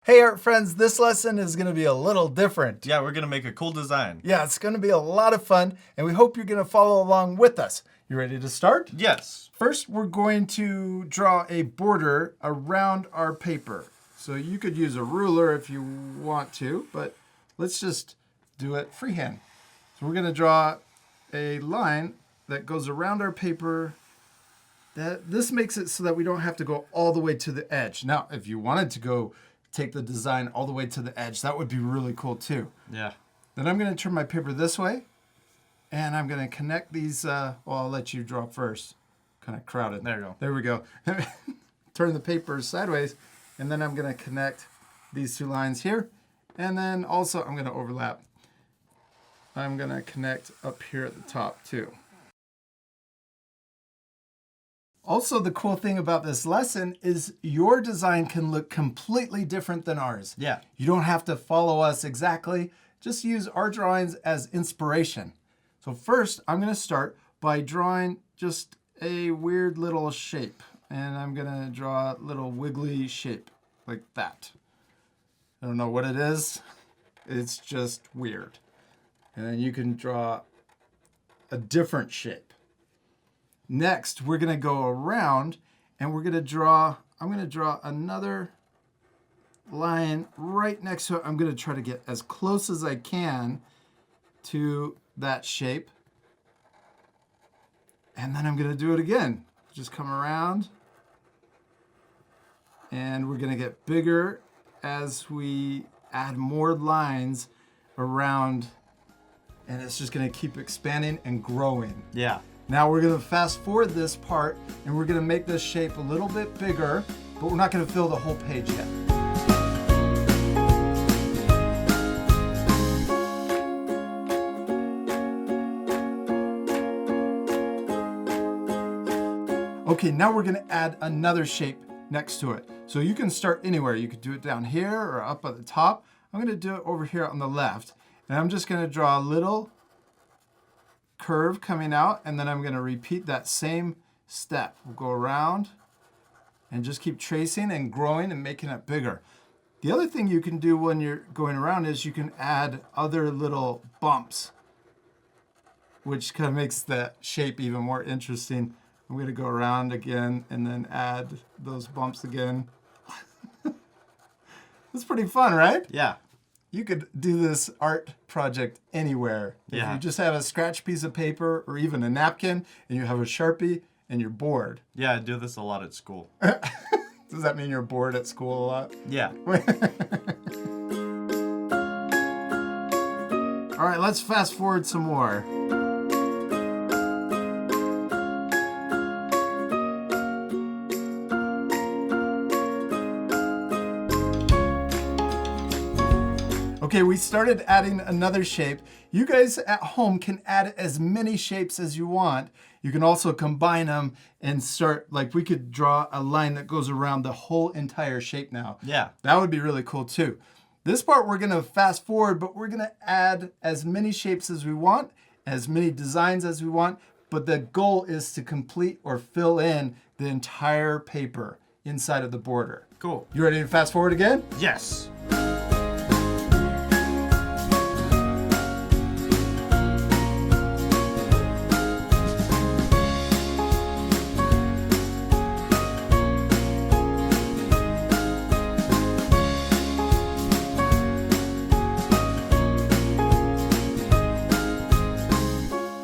Hey art friends, this lesson is going to be a little different. Yeah, we're going to make a cool design. Yeah, it's going to be a lot of fun, and we hope you're going to follow along with us. You ready to start? Yes. First, we're going to draw a border around our paper. So you could use a ruler if you want to, but let's just do it freehand. So we're going to draw a line that goes around our paper. This makes it so that we don't have to go all the way to the edge. Now, if you wanted to take the design all the way to the edge, that would be really cool too. Yeah. Then I'm going to turn my paper this way, and I'm going to connect these. Well, I'll let you draw first. Kind of crowded. There you go. There we go. Turn the paper sideways, and then I'm going to connect these two lines here, and then also I'm going to overlap. I'm going to connect up here at the top too. Also, the cool thing about this lesson is your design can look completely different than ours. Yeah. You don't have to follow us exactly. Just use our drawings as inspiration. So first, I'm going to start by drawing just a weird little shape. And I'm going to draw a little wiggly shape like that. I don't know what it is. It's just weird. And then you can draw a different shape. Next, we're going to go around and we're going to draw, I'm going to draw another line right next to it. I'm going to try to get as close as I can to that shape. And then I'm going to do it again. Just come around. And we're going to get bigger as we add more lines around. And it's just going to keep expanding and growing. Yeah. Now we're going to fast forward this part and we're going to make this shape a little bit bigger, but we're not going to fill the whole page yet. Okay, now we're going to add another shape next to it. So you can start anywhere. You could do it down here or up at the top. I'm going to do it over here on the left. And I'm just going to draw a little curve coming out, and then I'm going to repeat that same step. We'll go around and just keep tracing and growing and making it bigger. The other thing you can do when you're going around is you can add other little bumps, which kind of makes the shape even more interesting. I'm going to go around again and then add those bumps again. It's pretty fun, right? Yeah. You could do this art project anywhere. Yeah. If you just have a scratch piece of paper or even a napkin and you have a Sharpie and you're bored. Yeah, I do this a lot at school. Does that mean you're bored at school a lot? Yeah. All right, let's fast forward some more. Okay, we started adding another shape. You guys at home can add as many shapes as you want. You can also combine them and start, like we could draw a line that goes around the whole entire shape now. Yeah. That would be really cool too. This part we're gonna fast forward, but we're gonna add as many shapes as we want, as many designs as we want, but the goal is to complete or fill in the entire paper inside of the border. Cool. You ready to fast forward again? Yes.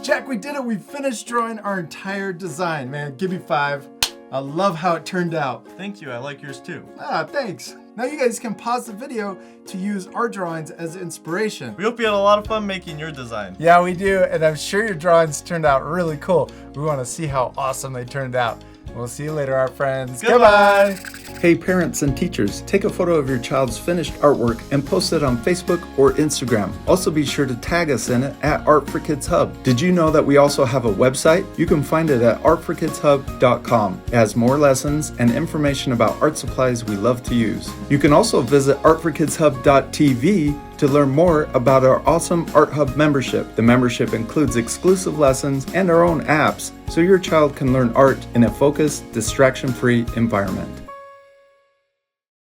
Jack, we did it. We finished drawing our entire design, man. Give me 5. I love how it turned out. Thank you. I like yours too. Thanks. Now you guys can pause the video to use our drawings as inspiration. We hope you had a lot of fun making your design. Yeah, we do, and I'm sure your drawings turned out really cool. We want to see how awesome they turned out. We'll see you later, our friends. Goodbye. Hey parents and teachers, take a photo of your child's finished artwork and post it on Facebook or Instagram. Also be sure to tag us in it at Art for Kids Hub. Did you know that we also have a website? You can find it at artforkidshub.com. It has more lessons and information about art supplies we love to use. You can also visit artforkidshub.tv to learn more about our awesome Art Hub membership. The membership includes exclusive lessons and our own apps, so your child can learn art in a focused, distraction-free environment.